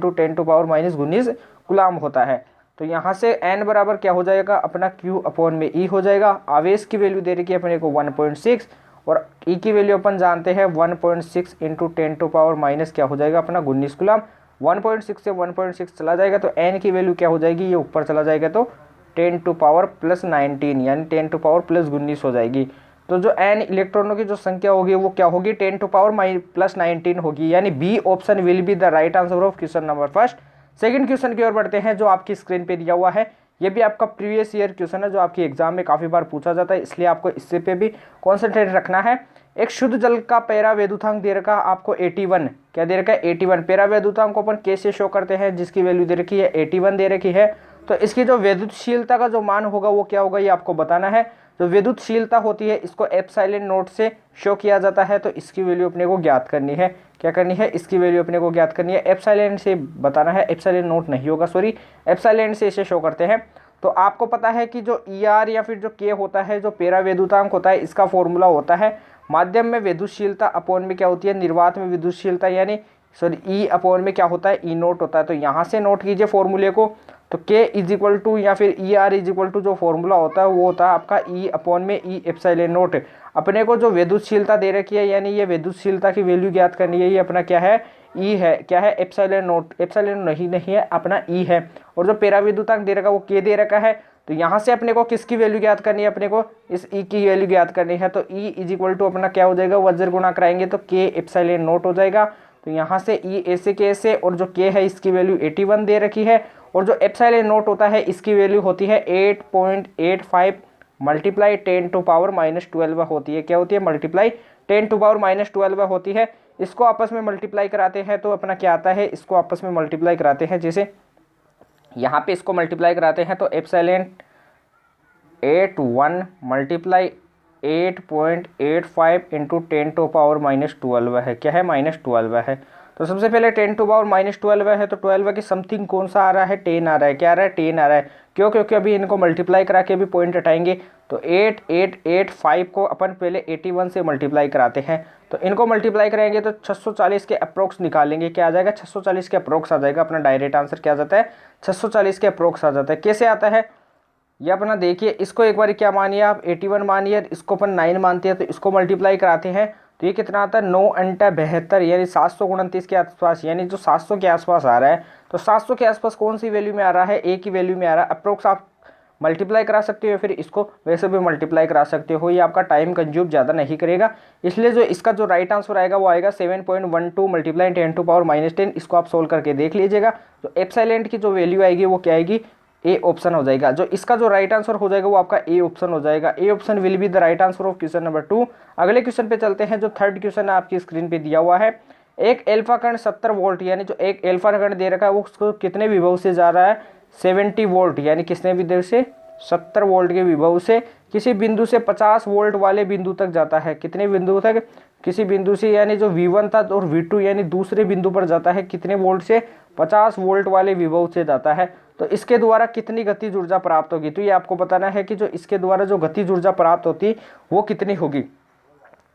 Into 10⁻⁻19 coulomb होता है। तो यहाँ से n बराबर क्या हो जाएगा अपना Q अपॉन में E हो जाएगा। आवेश की वैल्यू दे रखी है अपने को 1.6 और E की वैल्यू अपन जानते हैं 1.6 इंटू 10⁻⁻ क्या हो जाएगा अपना 19 कूलाम। 1.6 से 1.6 चला जाएगा तो n की वैल्यू क्या हो जाएगी, ये ऊपर चला जाएगा तो 10⁻+19 यानी 10⁻+19 हो जाएगी। तो जो n इलेक्ट्रॉनों की जो संख्या होगी वो क्या होगी 10⁻+19 होगी, यानी B option will be the right answer of question number first. Second question की ओर बढ़ते हैं जो आपकी स्क्रीन पे दिया हुआ है। ये भी आपका प्रीवियस ईयर क्वेश्चन है जो आपकी एग्जाम में काफी बार पूछा जाता है, इसलिए आपको इससे पे भी कॉन्सेंट्रेट रखना है। एक शुद्ध जल का पैरा वैद्युतांक दे रखा आपको 81, क्या दे रखा है 81। पैरा वैद्युतांक को अपन कैसे शो करते हैं, जिसकी वैल्यू दे रखी है 81 दे रखी है, तो इसकी जो विद्युतशीलता का जो मान होगा वो क्या होगा ये आपको बताना है। जो विद्युतशीलता होती है इसको एप्सिलॉन नोट से शो किया जाता है, तो इसकी वैल्यू अपने को ज्ञात करनी है। क्या करनी है, इसकी वैल्यू अपने को ज्ञात करनी है, एप्सिलॉन से बताना है, एप्सिलॉन नोट नहीं होगा सॉरी, एप्सिलॉन से इसे शो करते हैं। तो आपको पता है कि जो ER या फिर जो K होता है, जो पैरा वैद्युतांक होता है, इसका फॉर्मूला होता है माध्यम में विद्युतशीलता अपॉन में क्या होती है निर्वात में विद्युतशीलता, यानी सॉरी E अपॉन में क्या होता है E नोट होता है। तो यहाँ से नोट कीजिए फॉर्मूले को, तो K इज इक्वल टू या फिर ER इज इक्वल टू जो फॉर्मूला होता है वो होता है आपका E अपॉन में E एप्सिलॉन नोट। अपने को जो विद्युतशीलता दे रखी है यानी ये विद्युतशीलता की वैल्यू ज्ञात करनी है, ये अपना क्या है E है, क्या है एप्सिलॉन नोट, एप्सिलॉन नहीं है अपना E है। और जो पैरा वैद्युतांक दे रखा वो K दे रखा है, तो यहाँ से अपने को किसकी वैल्यू ज्ञात करनी है, अपने को इस E की वैल्यू ज्ञात करनी है। तो E इज इक्वल टू अपना क्या हो जाएगा, वज्र गुणा कराएंगे तो K एप्सिलॉन नोट हो जाएगा। तो यहाँ से E ऐसे के ऐसे, और जो K है इसकी वैल्यू 81 दे रखी है, और जो एप्सिलॉन नोट होता है इसकी वैल्यू होती है 8.85 मल्टीप्लाई 10⁻⁻12 होती है। क्या होती है, मल्टीप्लाई 10⁻⁻12 होती है। इसको आपस में मल्टीप्लाई कराते हैं तो अपना क्या आता है, इसको आपस में मल्टीप्लाई कराते हैं, जैसे यहाँ पे इसको मल्टीप्लाई कराते हैं तो एप्सिलॉन 81 मल्टीप्लाई 8.85 इंटू 10⁻⁻12 है, क्या है -12 है। तो सबसे पहले 10⁻⁻12 है, तो 12 की समथिंग कौन सा आ रहा है 10 आ रहा है, क्या आ रहा है 10 आ रहा है। क्यों, क्योंकि अभी इनको मल्टीप्लाई करा के भी पॉइंट हटाएंगे। तो 8885 को अपन पहले 81 से मल्टीप्लाई कराते हैं, तो इनको मल्टीप्लाई कराएंगे तो 640 के अप्रोक्स निकालेंगे, क्या आ जाएगा 640 के अप्रोक्स आ जाएगा। अपना डायरेक्ट आंसर क्या आ जाता है 640 के अप्रोक्स आ जाता है। कैसे आता है ये अपना देखिए, इसको एक बार क्या मानिए आप 81 मानिए, इसको अपन 9 मानते हैं, तो इसको मल्टीप्लाई कराते हैं तो ये कितना आता है 9 अंटा 72 यानी 729 के आसपास, यानी जो 700 के आसपास आ रहा है। तो 700 के आसपास कौन सी वैल्यू में आ रहा है, ए की वैल्यू में आ रहा है। अप्रोक्स आप मल्टीप्लाई करा सकते हो, फिर इसको वैसे भी मल्टीप्लाई करा सकते हो, ये आपका टाइम कंज्यूम ज़्यादा नहीं करेगा। इसलिए जो इसका जो राइट आंसर आएगा वो आएगा 7.12 मल्टीप्लाई 10⁻⁻10। इसको आप सोल्व करके देख लीजिएगा। तो एप्सिलॉन की जो वैल्यू आएगी वो क्या आएगी, ए ऑप्शन हो जाएगा। जो इसका जो राइट आंसर हो जाएगा वो आपका ए ऑप्शन हो जाएगा। A option will be the right answer of question number 2। अगले क्वेश्चन पे चलते हैं, जो थर्ड क्वेश्चन है आपकी स्क्रीन पे दिया हुआ है। एक एल्फा कण 70 वोल्ट, यानी जो एक एल्फा कण दे रखा है वो उसको कितने विभव से जा रहा है 70 वोल्ट, यानी कितने विभव से 70 वोल्ट के विभव से किसी बिंदु से 50 वोल्ट वाले बिंदु तक जाता है। कितने बिंदु तक, किसी बिंदु से, यानी जो V1 था और V2 यानी दूसरे बिंदु पर जाता है, कितने वोल्ट से 50 वोल्ट वाले विभव से जाता है। तो इसके द्वारा कितनी गतिज ऊर्जा प्राप्त होगी। तो ये आपको बताना है कि जो इसके द्वारा जो गतिज ऊर्जा प्राप्त होती वो कितनी होगी।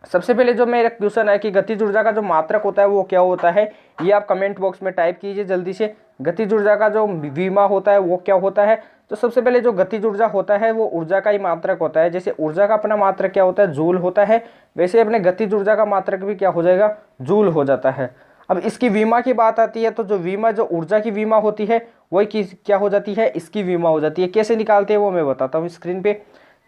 सबसे पहले जो मेरा क्वेश्चन है कि गतिज ऊर्जा का जो मात्रक होता है वो क्या होता है, ये आप कमेंट बॉक्स में टाइप कीजिए जल्दी से। गतिज ऊर्जा का जो विमा होता है वो क्या होता है। तो सबसे पहले जो गतिज ऊर्जा होता है वो ऊर्जा का ही मात्रक होता है। जैसे ऊर्जा का अपना मात्रक क्या होता है, जूल होता है, वैसे अपने गतिज ऊर्जा का मात्रक भी क्या हो जाएगा, जूल हो जाता है। अब इसकी विमा की बात आती है तो जो विमा, जो ऊर्जा की विमा होती है वही क्या हो जाती है, इसकी विमा हो जाती है। कैसे निकालते हैं वो मैं बताता हूँ स्क्रीन पे।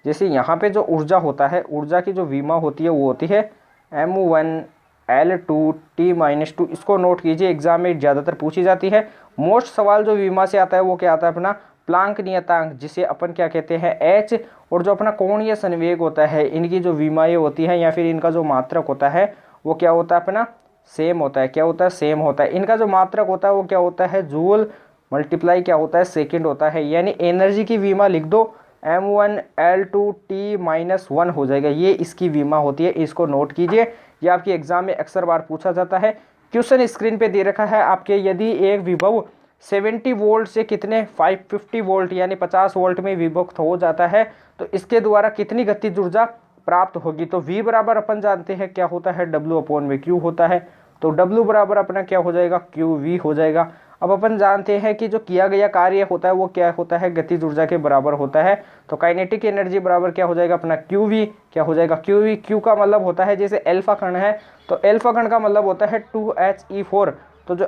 जैसे यहाँ पे जो ऊर्जा होता है, ऊर्जा की जो विमा होती है वो होती है M1L2T-2। इसको नोट कीजिए, एग्जाम में ज़्यादातर पूछी जाती है। मोस्ट सवाल जो विमा से आता है वो क्या आता है, अपना प्लांक नियतांक, जिसे अपन क्या कहते हैं H, और जो अपना कोणीय संवेग होता है, इनकी जो विमाएँ होती है या फिर इनका जो मात्रक होता है वो क्या होता है, अपना सेम होता है। क्या होता है, सेम होता है। इनका जो मात्रक होता है वो क्या होता है, जूल मल्टीप्लाई क्या होता है, सेकेंड होता है। यानी एनर्जी की विमा लिख दो, M1L2T-1 हो जाएगा, ये इसकी विमा होती है। इसको नोट कीजिए, ये आपके एग्जाम में अक्सर बार पूछा जाता है। क्वेश्चन स्क्रीन पे दे रखा है आपके, यदि एक विभव 70 वोल्ट से कितने 550 वोल्ट यानी 50 वोल्ट में विभक्त हो जाता है तो इसके द्वारा कितनी गतिज ऊर्जा प्राप्त होगी। तो V बराबर अपन जानते हैं क्या होता है, W/Q होता है। तो W बराबर अपना क्या हो जाएगा, QV हो जाएगा। अब अपन जानते हैं कि जो किया गया कार्य होता है वो क्या होता है, गतिज ऊर्जा के बराबर होता है। तो काइनेटिक एनर्जी बराबर क्या हो जाएगा, अपना QV क्या हो जाएगा, QV। Q का मतलब होता है, जैसे अल्फा कण है तो अल्फा कण का मतलब होता है 2He4। तो जो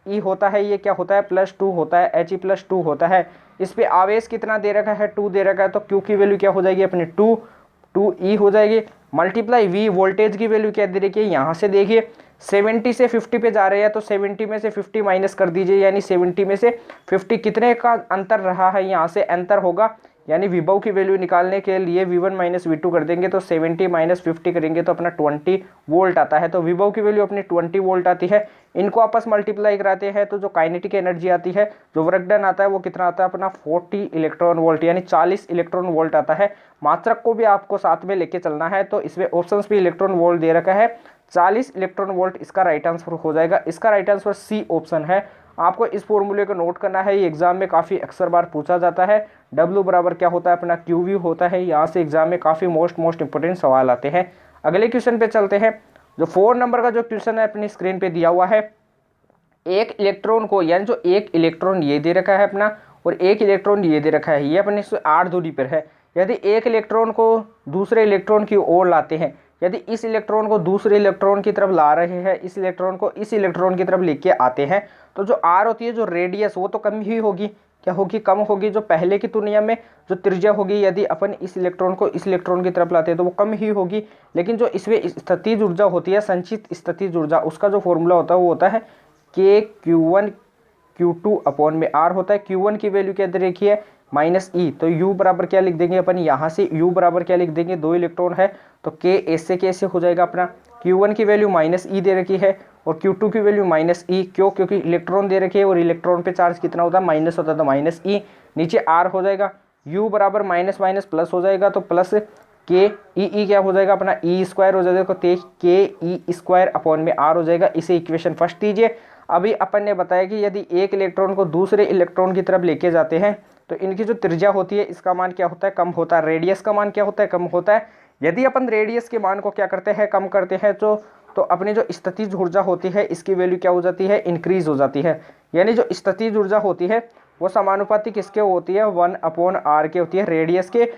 He होता है ये क्या होता है, +2 होता है, He+2 होता है। इस पे आवेश कितना दे रखा है, 2 दे रखा है। तो Q की वैल्यू क्या हो जाएगी, अपनी 2E हो जाएगी। मल्टीप्लाई V, वोल्टेज की वैल्यू क्या दे रखी है, यहाँ से देखिए 70 से 50 पे जा रहे हैं तो 70 में से 50 माइनस कर दीजिए, यानी 70 में से 50 कितने का अंतर रहा है, यहाँ से अंतर होगा। यानी विभव की वैल्यू निकालने के लिए V1 माइनस V2 कर देंगे तो 70 माइनस 50 करेंगे तो अपना 20 वोल्ट आता है। तो विभव की वैल्यू अपनी 20 वोल्ट आती है। इनको आपस मल्टीप्लाई कराते हैं तो जो काइनेटिक एनर्जी आती है, जो वर्क डन आता है वो कितना आता है, अपना 40 इलेक्ट्रॉन वोल्ट यानी 40 इलेक्ट्रॉन वोल्ट आता है। मात्रक को भी आपको साथ में लेके चलना है, तो इसमें ऑप्शंस भी इलेक्ट्रॉन वोल्ट दे रखा है, 40 इलेक्ट्रॉन वोल्ट इसका राइट आंसर हो जाएगा। इसका राइट आंसर सी ऑप्शन है। आपको इस फॉर्मूले को नोट करना है, ये एग्जाम में काफ़ी अक्सर बार पूछा जाता है। W बराबर क्या होता है, अपना QV होता है। यहाँ से एग्जाम में काफ़ी मोस्ट इंपोर्टेंट सवाल आते हैं। अगले क्वेश्चन पे चलते हैं। जो 4 नंबर का जो क्वेश्चन है अपनी स्क्रीन पे दिया हुआ है, एक इलेक्ट्रॉन को, यानी जो एक इलेक्ट्रॉन ये दे रखा है अपना और एक इलेक्ट्रॉन ये दे रखा है, ये अपने 8 दूरी पर है। यदि एक इलेक्ट्रॉन को दूसरे इलेक्ट्रॉन की ओर लाते हैं, यदि इस इलेक्ट्रॉन को दूसरे इलेक्ट्रॉन की तरफ ला रहे हैं, इस इलेक्ट्रॉन को इस इलेक्ट्रॉन की तरफ लेके आते हैं, तो जो R होती है, जो रेडियस, वो तो कम ही होगी। क्या होगी, कम होगी। जो पहले की तुलना में जो त्रिज्या होगी, यदि अपन इस इलेक्ट्रॉन को इस इलेक्ट्रॉन की तरफ लाते हैं तो वो कम ही होगी। लेकिन जो इसमें स्थितिज ऊर्जा होती है, संचित स्थितिज ऊर्जा, उसका जो फॉर्मूला होता है वो होता है KQ1 Q2 अपॉन में R होता है। Q1 की वैल्यू क्या दे रखी है, -E। तो U बराबर क्या लिख देंगे अपन, यहाँ से U बराबर क्या लिख देंगे, 2 इलेक्ट्रॉन है तो K ऐसे कैसे हो जाएगा अपना, Q1 की वैल्यू -E दे रखी है और Q2 की वैल्यू -E। क्यों, क्योंकि इलेक्ट्रॉन दे रखे है और इलेक्ट्रॉन पे चार्ज कितना होता है, माइनस होता है, तो -E। नीचे R हो जाएगा, U बराबर माइनस माइनस प्लस हो जाएगा तो प्लस KE क्या हो जाएगा, अपना E² हो जाएगा, तो KE² अपॉन में R हो जाएगा। इसे इक्वेशन फर्स्ट दीजिए। अभी अपन ने बताया कि यदि एक इलेक्ट्रॉन को दूसरे इलेक्ट्रॉन की तरफ लेके जाते हैं तो इनकी जो त्रिज्या होती है इसका मान क्या होता है, कम होता है। रेडियस का मान क्या होता है, कम होता है। यदि अपन रेडियस के मान को क्या करते हैं, कम करते हैं तो अपनी जो स्थितिज ऊर्जा होती है इसकी वैल्यू क्या हो जाती है, इंक्रीज हो जाती है। यानी जो स्थितिज ऊर्जा होती है वो समानुपाती किसके होती है, 1/r के होती है, रेडियस के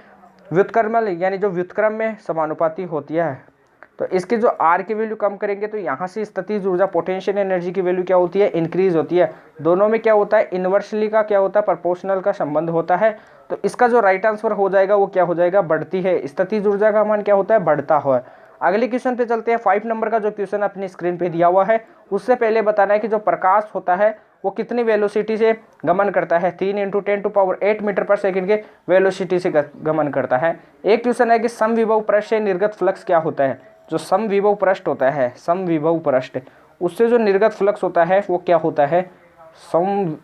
व्युत्क्रमण यानी जो व्युत्क्रम में समानुपाती होती है। तो इसके जो R की वैल्यू कम करेंगे तो यहाँ से स्थितिज ऊर्जा पोटेंशियल एनर्जी की वैल्यू क्या होती है, इंक्रीज होती है। दोनों में क्या होता है, इन्वर्सली का क्या होता है, प्रोपोर्शनल का संबंध होता है। तो इसका जो राइट आंसर हो जाएगा वो क्या हो जाएगा, बढ़ती है। स्थितिज ऊर्जा का मान क्या होता है, बढ़ता हुआ। अगले क्वेश्चन पे चलते हैं। 5 नंबर का जो क्वेश्चन अपनी स्क्रीन पे दिया हुआ है, उससे पहले बताना है कि जो प्रकाश होता है वो कितनी वेलोसिटी से गमन करता है, 3 × 10⁸ मीटर पर सेकंड के वेलोसिटी से गमन करता है। एक क्वेश्चन है कि समविभव पृष्ठ से निर्गत फ्लक्स क्या होता है। जो समविभव पृष्ठ होता है, समविभव पृष्ठ, उससे जो निर्गत फ्लक्स होता है वो क्या होता है,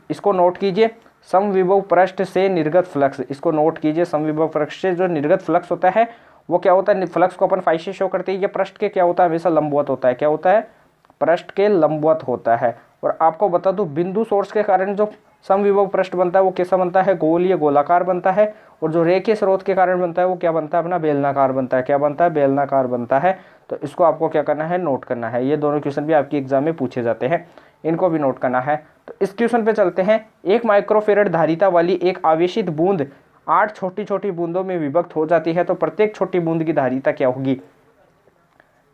इसको नोट कीजिए, समविभव पृष्ठ से निर्गत फ्लक्स, इसको नोट कीजिए। समविभव पृष्ठ से जो निर्गत फ्लक्स होता है वो क्या होता है, फ्लक्स को अपन फाई से शो करते हैं। ये पृष्ठ के क्या होता है, हमेशा लंबवत होता है। क्या होता है, पृष्ठ के लंबवत होता है। और आपको बता दूं, बिंदु सोर्स के कारण जो समविभव पृष्ठ बनता है वो कैसा बनता है, गोल या गोलाकार बनता है। और जो रेखीय स्रोत के कारण बनता है वो क्या बनता है, अपना बेलनाकार बनता है। क्या बनता है, बेलनाकार बनता है। तो इसको आपको क्या करना है, नोट करना है। ये दोनों क्वेश्चन भी आपकी एग्जाम में पूछे जाते हैं, इनको भी नोट करना है। तो इस क्वेश्चन पे चलते हैं। 1 माइक्रोफेरेड धारिता वाली एक आवेशित बूंद 8 छोटी छोटी बूंदों में विभक्त हो जाती है, तो प्रत्येक छोटी बूंद की धारिता क्या होगी।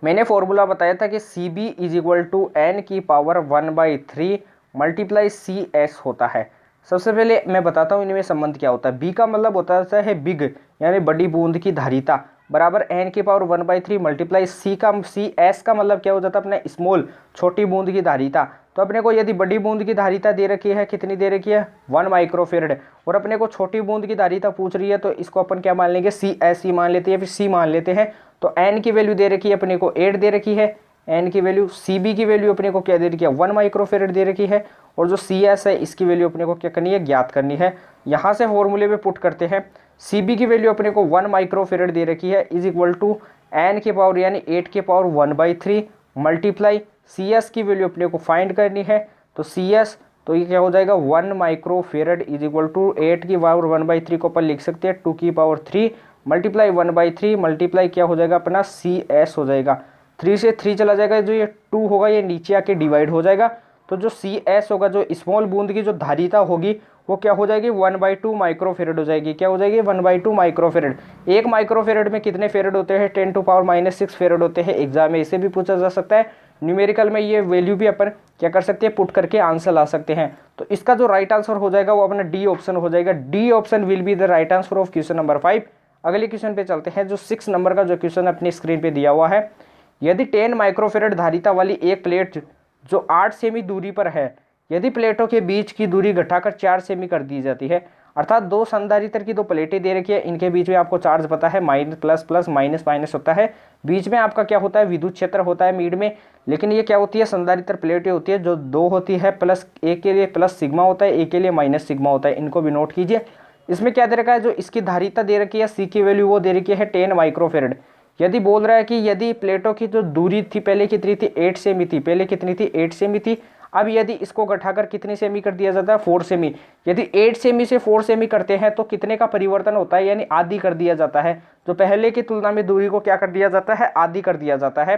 मैंने फॉर्मूला बताया था कि Cb is equal to n की पावर 1/3 मल्टीप्लाई Cs होता है। सबसे पहले मैं बताता हूँ इनमें संबंध क्या होता है। B का मतलब होता है बिग यानी बड़ी बूंद की धारिता बराबर n की पावर 1/3 मल्टीप्लाई Cs का मतलब क्या हो जाता है, अपने स्मॉल छोटी बूंद की धारिता। तो अपने को यदि बड़ी बूंद की धारिता दे रखी है, कितनी दे रखी है, 1 माइक्रोफेरेड, और अपने को छोटी बूंद की धारिता पूछ रही है, तो इसको अपन क्या मान लेंगे, Cs मान लेते हैं, फिर C मान लेते हैं। तो n की वैल्यू दे रखी है अपने को 8 दे रखी है, n की वैल्यू। Cb की वैल्यू अपने को क्या दे रखी है, 1 माइक्रोफेरेड दे रखी है। और जो Cs है इसकी वैल्यू अपने को क्या करनी है, ज्ञात करनी है। यहाँ से फॉर्मूले में पुट करते हैं। Cb की वैल्यू अपने को 1 माइक्रोफेरेड दे रखी है इज इक्वल टू n की पावर यानी 8 की पावर 1/3 मल्टीप्लाई Cs की वैल्यू अपने को फाइंड करनी है। तो Cs तो ये क्या हो जाएगा, 1 माइक्रोफेरेड इज इक्वल टू 8 की पावर 1/3 को अपन लिख सकते हैं 2 की पावर 3 मल्टीप्लाई 1/3 मल्टीप्लाई क्या हो जाएगा अपना Cs हो जाएगा। 3 से 3 चला जाएगा, जो ये 2 होगा ये नीचे आके डिवाइड हो जाएगा। तो जो Cs होगा, जो स्मॉल बूंद की जो धारिता होगी वो क्या हो जाएगी, 1/2 माइक्रोफेरेड हो जाएगी। क्या हो जाएगी, 1/2 माइक्रोफेरेड। 1 माइक्रोफेरेड में कितने फेरेड होते हैं, 10 टू पावर -6 फेरेड होते हैं। एग्जाम में इसे भी पूछा जा सकता है, न्यूमेरिकल में ये वैल्यू भी अपन क्या कर सकते हैं, पुट करके आंसर ला सकते हैं। तो इसका जो राइट आंसर हो जाएगा वो अपना डी ऑप्शन हो जाएगा। D option will be the right answer of question number 5। अगले क्वेश्चन पे चलते हैं, जो 6 नंबर का जो क्वेश्चन अपनी स्क्रीन पे दिया हुआ है। यदि 10 माइक्रोफेरेड धारिता वाली एक प्लेट जो 8 सेमी दूरी पर है, यदि प्लेटों के बीच की दूरी घटाकर 4 सेमी कर दी जाती है, अर्थात दो संधारित्र की दो प्लेटें दे रखी है, इनके बीच में आपको चार्ज पता है minus plus plus minus minus होता है, बीच में आपका क्या होता है, विद्युत क्षेत्र होता है मिड में। लेकिन ये क्या होती है, संधारित्र प्लेटें होती है जो दो होती है, प्लस एक के लिए प्लस सिग्मा होता है, एक के लिए माइनस सिग्मा होता है। इनको भी नोट कीजिए। इसमें क्या दे रखा है, जो इसकी धारिता दे रखी है सी की वैल्यू वो दे रखी है 10 माइक्रोफेरेड। यदि बोल रहा है कि यदि प्लेटों की जो दूरी थी पहले कितनी थी, 8 सेमी थी, पहले कितनी थी, 8 सेमी थी। अब यदि इसको घटाकर कितनी सेमी कर दिया जाता है, 4 सेमी। यदि 8 सेमी से 4 सेमी करते हैं तो कितने का परिवर्तन होता है, यानी आधी कर दिया जाता है। जो पहले की तुलना में दूरी को क्या कर दिया जाता है, आधी कर दिया जाता है।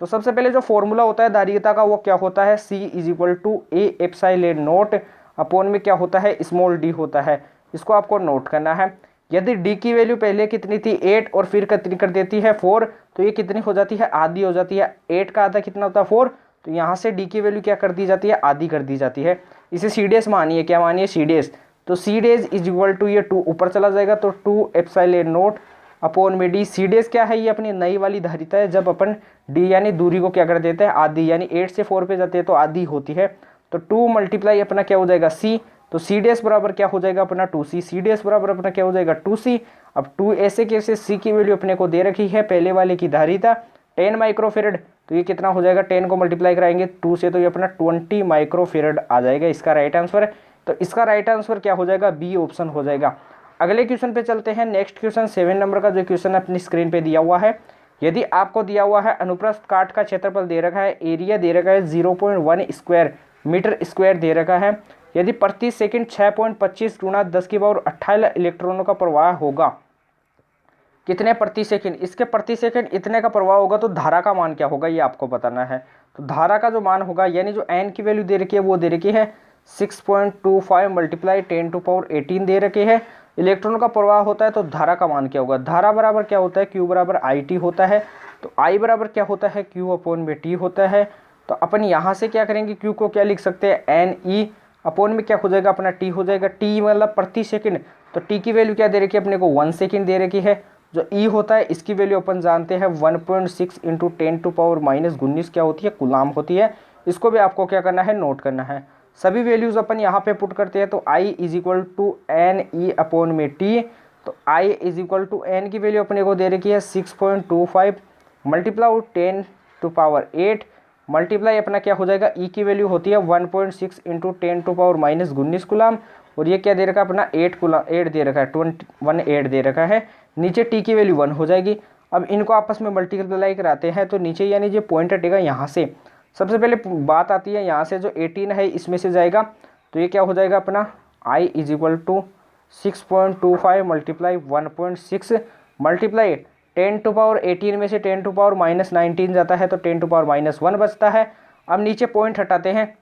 तो सबसे पहले जो फॉर्मूला होता है धारिता का वो क्या होता है, C is equal to A epsilon naught upon में क्या होता है, स्मॉल डी होता है। इसको आपको नोट करना है। यदि डी की वैल्यू पहले कितनी थी 8 और फिर कितनी कर देती है 4, तो ये कितनी हो जाती है, आधी हो जाती है। 8 का आधा कितना होता है 4, तो यहाँ से डी की वैल्यू क्या कर दी जाती है, आधी कर दी जाती है। इसे सी डेज मानिए, क्या मानिए, सी डेज। तो सी डेज इज इक्वल टू ये 2 ऊपर चला जाएगा तो 2 एप्सिलॉन नॉट अपॉन में डी। सी डेज क्या है, ये अपनी नई वाली धारिता है। जब अपन डी यानी दूरी को क्या कर देते हैं, आधी, यानी 8 से 4 पे जाते हैं तो आधी होती है। तो 2 मल्टीप्लाई अपना क्या हो जाएगा सी, तो सी डेस बराबर क्या हो जाएगा अपना 2c। सी डेस बराबर अपना क्या हो जाएगा 2c। अब 2 ऐसे कैसे, सी की वैल्यू अपने को दे रखी है पहले वाले की धारिता 10 माइक्रोफेरेड, तो ये कितना हो जाएगा, 10 को मल्टीप्लाई कराएंगे 2 से तो ये अपना 20 माइक्रोफेरेड आ जाएगा। इसका राइट आंसर है। तो इसका राइट आंसर क्या हो जाएगा, बी ऑप्शन हो जाएगा। अगले क्वेश्चन पे चलते हैं। नेक्स्ट क्वेश्चन 7 नंबर का जो क्वेश्चन अपनी स्क्रीन पे दिया हुआ है। यदि आपको दिया हुआ है अनुप्रस्थ काट का क्षेत्रफल दे रखा है, एरिया दे रखा है 0.1 स्क्वायर मीटर स्क्वायर दे रखा है, यदि प्रति सेकंड 6.25 गुणा 10 की पावर 18 इलेक्ट्रॉनों का प्रवाह होगा, कितने प्रति सेकंड, इसके प्रति सेकंड इतने का प्रवाह होगा, तो धारा का मान क्या होगा ये आपको बताना है। तो धारा का जो मान होगा, यानी जो n की वैल्यू दे रखी है वो दे रखी है 6.25 मल्टीप्लाई 10 टू पावर 18 दे रखे है। इलेक्ट्रॉनों का प्रवाह होता है तो धारा का मान क्या होगा, धारा बराबर क्या होता है, Q बराबर IT होता है। तो I बराबर क्या होता है, Q अपॉन में T होता है। तो अपन यहाँ से क्या करेंगे, Q को क्या लिख सकते हैं, NE अपॉन में क्या हो जाएगा अपना T हो जाएगा। T मतलब प्रति सेकंड, तो T की वैल्यू क्या दे रखी है अपने को 1 सेकंड दे रखी है। जो E होता है इसकी वैल्यू अपन जानते हैं 1.6 इंटू 10 टू पावर -19 क्या होती है, कूलाम होती है। इसको भी आपको क्या करना है, नोट करना है। सभी वैल्यूज अपन यहाँ पे पुट करते हैं। तो I is equal to NE upon में T। तो I is equal to N की वैल्यू अपने को दे रखी है 6.25 मल्टीप्लाई 10 टू पावर 8 मल्टीप्लाई अपना क्या हो जाएगा, E की वैल्यू होती है 1.6 इंटू 10 टू पावर -19 कूलाम। और ये क्या दे रखा है अपना 8 दे रखा है, 8 दे रखा है। नीचे T की वैल्यू 1 हो जाएगी। अब इनको आपस में मल्टीप्लाई कराते हैं तो नीचे यानी जो पॉइंट हटेगा यहाँ से, सबसे पहले बात आती है यहाँ से जो 18 है इसमें से जाएगा तो ये क्या हो जाएगा अपना I is equal to 6.25 multiply 1.6 multiply 10⁻18 में से 10⁻−19 जाता है तो 10⁻−1 बचता है। अब नीचे पॉइंट हटाते हैं,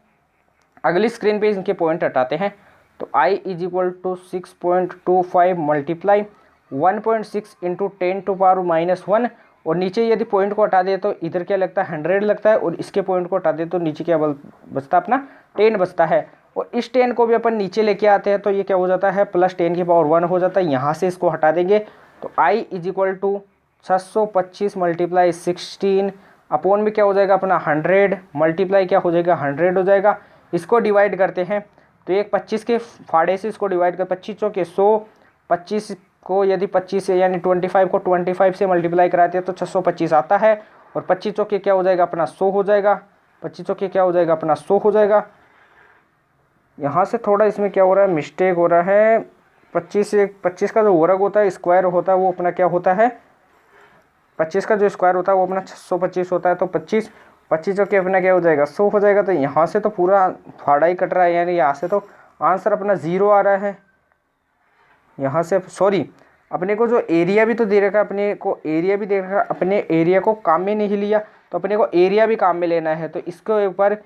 अगली स्क्रीन पे इनके पॉइंट हटाते हैं, तो I is equal to 6.25 multiply 1.6 into 10⁻−1 और नीचे यदि पॉइंट को हटा दे तो इधर क्या लगता है 100 लगता है और इसके पॉइंट को हटा दे तो नीचे क्या बचता है अपना 10 बचता है। और इस 10 को भी अपन नीचे लेके आते हैं तो ये क्या हो जाता है +10⁻1 हो जाता है। यहाँ से इसको हटा देंगे तो I is equal to 625 multiply 16 upon में क्या हो जाएगा अपना 100 मल्टीप्लाई क्या हो जाएगा 100 हो जाएगा। इसको डिवाइड करते हैं तो एक 25 के फाड़े से इसको डिवाइड कर 25 चौके 100, 25 को यदि 25 से यानी 25 को 25 से मल्टीप्लाई कराते हैं तो 625 आता है और 25 चौके क्या हो जाएगा अपना 100 हो जाएगा। 25 चौके क्या हो जाएगा अपना 100 हो जाएगा। यहाँ से थोड़ा इसमें क्या हो रहा है मिस्टेक हो रहा है, 25 का जो वर्ग होता है स्क्वायर होता है वो अपना क्या होता है 25 का जो स्क्वायर होता है वो अपना 625 होता है। तो 25 चौके अपना क्या हो जाएगा 100 हो जाएगा। तो यहाँ से तो पूरा फाड़ा ही कट रहा है, यानी यहाँ से तो आंसर अपना 0 आ रहा है। यहाँ से सॉरी अपने को जो एरिया भी तो दे रखा है, अपने को एरिया भी दे रखा है, अपने एरिया को काम में नहीं लिया तो अपने को एरिया भी काम में लेना है। तो इसके ऊपर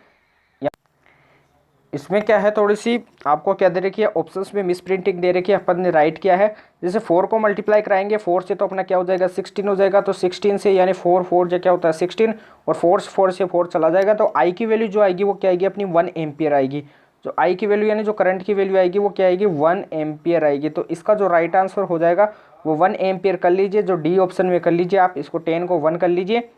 इसमें क्या है थोड़ी सी आपको क्या दे रखी है ऑप्शंस में मिस प्रिंटिंग दे रखी है, अपन ने राइट किया है। जैसे 4 को मल्टीप्लाई कराएंगे 4 से तो अपना क्या हो जाएगा 16 हो जाएगा। तो 16 से यानी 4 जो क्या होता है 16 और 4 से 4 चला जाएगा तो I की वैल्यू जो आएगी वो क्या आएगी अपनी 1 एम्पियर आएगी। जो I की वैल्यू यानी जो करंट की वैल्यू आएगी वो क्या आएगी 1 एम्पियर आएगी। तो इसका जो राइट आंसर हो जाएगा वो 1 एम्पियर कर लीजिए, जो डी ऑप्शन में कर लीजिए आप, इसको 10 को 1 कर लीजिए।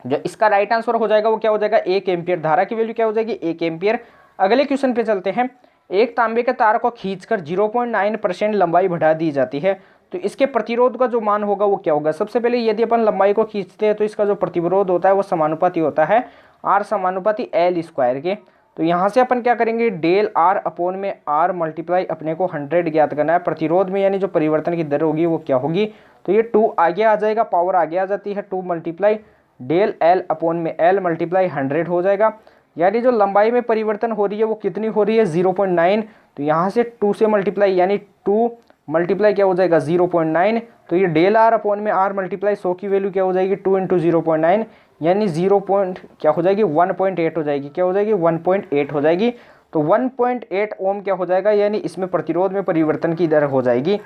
जो इसका राइट आंसर हो जाएगा वो क्या हो जाएगा 1 एम्पियर। धारा की वैल्यू क्या हो जाएगी 1 एम्पियर। अगले क्वेश्चन पे चलते हैं। एक तांबे के तार को खींचकर 0.9% लंबाई बढ़ा दी जाती है तो इसके प्रतिरोध का जो मान होगा वो क्या होगा। सबसे पहले यदि अपन लंबाई को खींचते हैं तो इसका जो प्रतिरोध होता है वो समानुपाती होता है R समानुपाती L स्क्वायर के। तो यहाँ से अपन क्या करेंगे डेल R अपॉन में R मल्टीप्लाई अपने को 100 ज्ञात करना है। प्रतिरोध में यानी जो परिवर्तन की दर होगी वो क्या होगी, तो ये 2 आगे आ जाएगा, पावर आगे आ जाती है 2 मल्टीप्लाई डेल L अपॉन में L मल्टीप्लाई 100 हो जाएगा। यानी जो लंबाई में परिवर्तन हो रही है वो कितनी हो रही है 0.9। तो यहाँ से 2 से मल्टीप्लाई यानी 2 मल्टीप्लाई क्या हो जाएगा 0.9। तो ये डेल R अपॉन में R मल्टीप्लाई 100 की वैल्यू क्या हो जाएगी 2 इंटू 0.9 यानी 0 पॉइंट क्या हो जाएगी 1.8 हो जाएगी। क्या हो जाएगी 1.8 हो जाएगी। तो 1.8 ओम क्या हो जाएगा, यानी इसमें प्रतिरोध में परिवर्तन की दर हो जाएगी।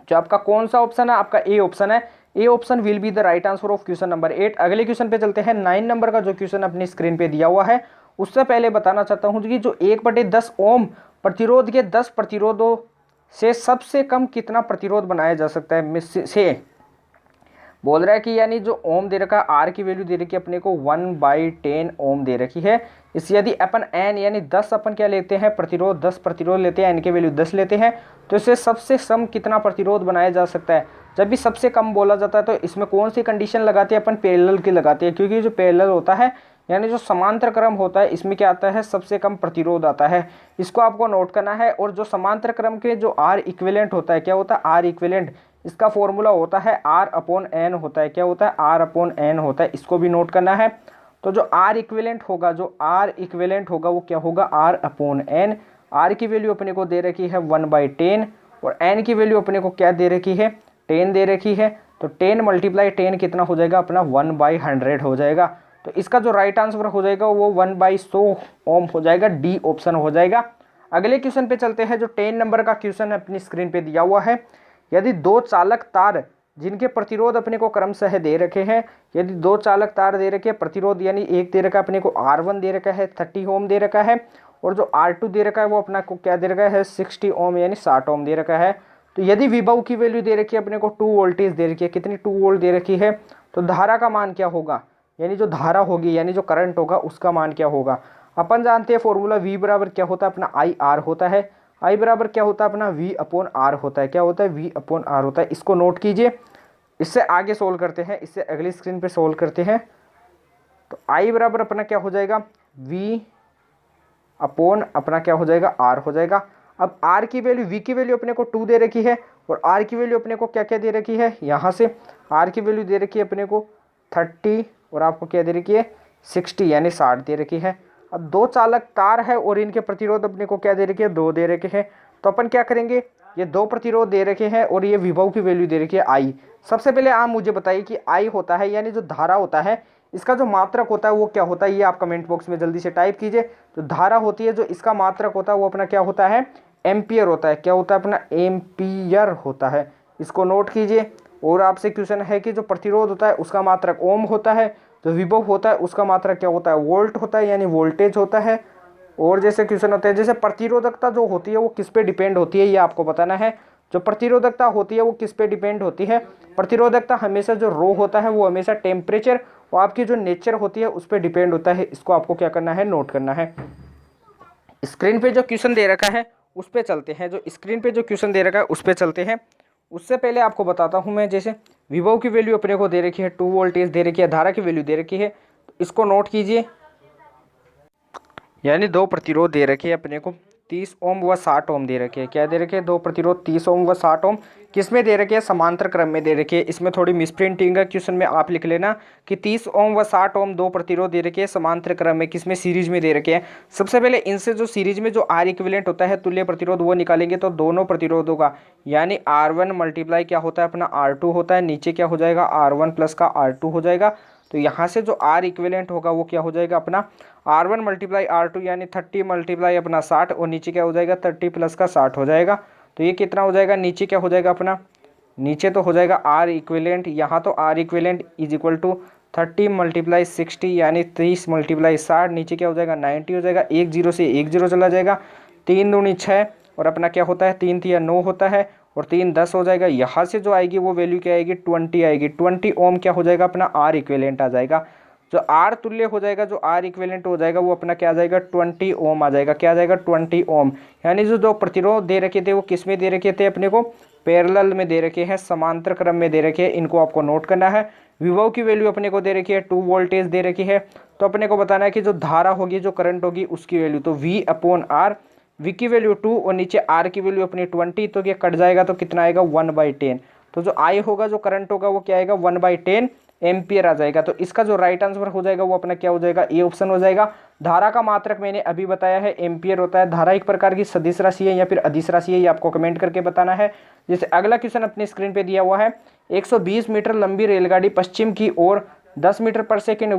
जो आपका कौन सा ऑप्शन है, आपका ए ऑप्शन है। A option will be the right answer of question number 8। अगले क्वेश्चन पे चलते हैं। 9 नंबर का जो क्वेश्चन अपनी स्क्रीन पे दिया हुआ है उससे पहले बताना चाहता हूँ कि जो 1/10 ओम प्रतिरोध के 10 प्रतिरोधों से सबसे कम कितना प्रतिरोध बनाया जा सकता है से बोल रहा है कि यानी जो ओम दे रखा है आर की वैल्यू दे रखी है अपने को 1/10 ओम दे रखी है। इस यदि अपन एन यानी 10 अपन क्या लेते हैं प्रतिरोध 10 प्रतिरोध लेते हैं, एन की वैल्यू 10 लेते हैं तो इससे सबसे कम कितना प्रतिरोध बनाया जा सकता है। जब भी सबसे कम बोला जाता है तो इसमें कौन सी कंडीशन लगाते हैं अपन पैरेलल की लगाते हैं, क्योंकि जो पैरेलल होता है यानी जो समांतर क्रम होता है इसमें क्या आता है सबसे कम प्रतिरोध आता है। इसको आपको नोट करना है। और जो समांतर क्रम के जो आर इक्विवेलेंट होता है क्या होता है आर इक्विवेलेंट, इसका फॉर्मूला होता है R अपॉन एन होता है। क्या होता है R अपॉन एन होता है, इसको भी नोट करना है। तो जो R इक्विवेलेंट होगा वो क्या होगा R अपॉन एन। R की वैल्यू अपने को दे रखी है 1/10 और n की वैल्यू अपने को क्या दे रखी है 10 दे रखी है। तो 10 मल्टीप्लाई 10 कितना हो जाएगा अपना 1/100 हो जाएगा। तो इसका जो राइट आंसर हो जाएगा वो 1/100 ओम हो जाएगा, डी ऑप्शन हो जाएगा। अगले क्वेश्चन पे चलते हैं। जो 10 नंबर का क्वेश्चन अपनी स्क्रीन पे दिया हुआ है। यदि 2 चालक तार जिनके प्रतिरोध अपने को क्रमशः दे रखे हैं, यदि 2 चालक तार दे रखे हैं प्रतिरोध यानी एक दे रखा है अपने को R1 दे रखा है 30 ओम दे रखा है और जो R2 दे रखा है वो अपना को क्या दे रखा है 60 ओम यानी 60 ओम दे रखा है। तो यदि विभव की वैल्यू दे रखी है अपने को 2 वोल्टेज दे रखी है, कितनी 2 वोल्ट दे रखी है, तो धारा का मान क्या होगा, यानी जो धारा होगी यानी जो करंट होगा उसका मान क्या होगा। अपन जानते हैं फॉर्मूला V बराबर क्या होता है अपना IR होता है। I बराबर क्या होता है अपना V अपॉन R होता है। क्या होता है V अपॉन R होता है। इसको नोट कीजिए। इससे आगे सोल्व करते हैं, इससे अगली स्क्रीन पे सोल्व करते हैं। तो I बराबर अपना क्या हो जाएगा V अपॉन अपना क्या हो जाएगा R हो जाएगा। अब R की वैल्यू V की वैल्यू अपने को 2 दे रखी है और R की वैल्यू अपने को क्या क्या दे रखी है, यहाँ से R की वैल्यू दे रखी है अपने को 30 और आपको क्या दे रखी है 60 यानी 60 दे रखी है। अब 2 चालक तार है और इनके प्रतिरोध अपने को क्या दे रखे हैं, 2 दे रखे हैं। तो अपन क्या करेंगे, ये 2 प्रतिरोध दे रखे हैं और ये विभव की वैल्यू दे रखी है आई। सबसे पहले आप मुझे बताइए कि आई होता है यानी जो धारा होता है, इसका जो मात्रक होता है वो क्या होता है, ये आप कमेंट बॉक्स में जल्दी से टाइप कीजिए। जो धारा होती है, जो इसका मात्रक होता है वो अपना क्या होता है, एम्पियर होता है। क्या होता है अपना, एम्पियर होता है। इसको नोट कीजिए। और आपसे क्वेश्चन है कि जो प्रतिरोध होता है उसका मात्रक ओम होता है, जो विभव होता है उसका मात्रक क्या होता है, वोल्ट होता है यानी वोल्टेज होता है। और जैसे क्वेश्चन होते हैं, जैसे प्रतिरोधकता जो होती है वो किस पे डिपेंड होती है, ये आपको बताना है। जो प्रतिरोधकता होती है वो किस पे डिपेंड होती है, प्रतिरोधकता हमेशा जो रो होता है वो हमेशा टेम्परेचर और आपकी जो नेचर होती है उस पर डिपेंड होता है। इसको आपको क्या करना है, नोट करना है। स्क्रीन पे जो क्वेश्चन दे रखा है उस पर चलते हैं। जो स्क्रीन पे जो क्वेश्चन दे रखा है उस पर चलते हैं। उससे पहले आपको बताता हूँ मैं, जैसे विभव की वैल्यू अपने को दे रखी है 2 वोल्टेज दे रखी है, धारा की वैल्यू दे रखी है, इसको नोट कीजिए। यानी 2 प्रतिरोध दे रखे हैं अपने को 30 ओम व 60 ओम दे रखे हैं। क्या दे रखे हैं, 2 प्रतिरोध 30 ओम व 60 ओम। किस में दे रखे हैं, समांतर क्रम में दे रखे हैं। इसमें थोड़ी मिसप्रिंटिंग है, क्वेश्चन में आप लिख लेना कि 30 ओम व 60 ओम 2 प्रतिरोध दे रखे हैं समांतर क्रम में, किसमें, सीरीज में दे रखे हैं। सबसे पहले इनसे जो सीरीज में जो आर इक्विवेलेंट होता है, तुल्य प्रतिरोध, वो निकालेंगे तो दोनों प्रतिरोधों का यानी R1 मल्टीप्लाई क्या होता है अपना R2 होता है, नीचे क्या हो जाएगा R1 प्लस का R2 हो जाएगा। तो यहाँ से जो आर इक्विवेलेंट होगा वो क्या हो जाएगा अपना R1 मल्टीप्लाई R2 यानी 30 मल्टीप्लाई अपना 60 और नीचे क्या हो जाएगा 30 प्लस का 60 हो जाएगा। तो ये कितना हो जाएगा, नीचे क्या हो जाएगा अपना, नीचे तो हो जाएगा आर इक्विवेलेंट, यहाँ तो R equivalent is equal to 30 multiply 60 यानी 30 मल्टीप्लाई 60, नीचे क्या हो जाएगा 90 हो जाएगा। 1 0 से 1 0 चला जाएगा, 3 दूनी 6 और अपना क्या होता है 3 3 9 होता है और 3 10 हो जाएगा। यहाँ से जो आएगी वो वैल्यू क्या आएगी 20 आएगी। 20 ओम क्या हो जाएगा अपना आर इक्विवेलेंट आ जाएगा। जो आर तुल्य हो जाएगा, जो आर इक्विवेलेंट हो जाएगा वो अपना क्या आ जाएगा 20 ओम आ जाएगा। क्या आ जाएगा 20 ओम। यानी जो 2 प्रतिरोध दे रखे थे वो किस में दे रखे थे अपने को, पैरेलल में दे रखे हैं, समांतर क्रम में दे रखे हैं। इनको आपको नोट करना है। विभव की वैल्यू अपने को दे रखी है 2 वोल्टेज दे रखी है। तो अपने को बताना है कि जो धारा होगी, जो करंट होगी उसकी वैल्यू, तो V अपॉन R, V की वैल्यू 2 और नीचे R की वैल्यू अपनी 20, तो ये कट जाएगा तो कितना आएगा 1/10। तो जो I होगा, जो करंट होगा वो क्या आएगा 1/10 एम्पियर आ जाएगा। तो इसका जो राइट आंसर हो जाएगा वो अपना क्या हो जाएगा, ए ऑप्शन हो जाएगा। धारा का मात्रक मैंने अभी बताया है एम्पियर होता है। धारा एक प्रकार की सदिश राशि है या फिर अदिश राशि है, ये आपको कमेंट करके बताना है। जैसे अगला क्वेश्चन अपनी स्क्रीन पे दिया हुआ है, 120 मीटर लंबी रेलगाड़ी पश्चिम की ओर 10 मीटर पर सेकेंड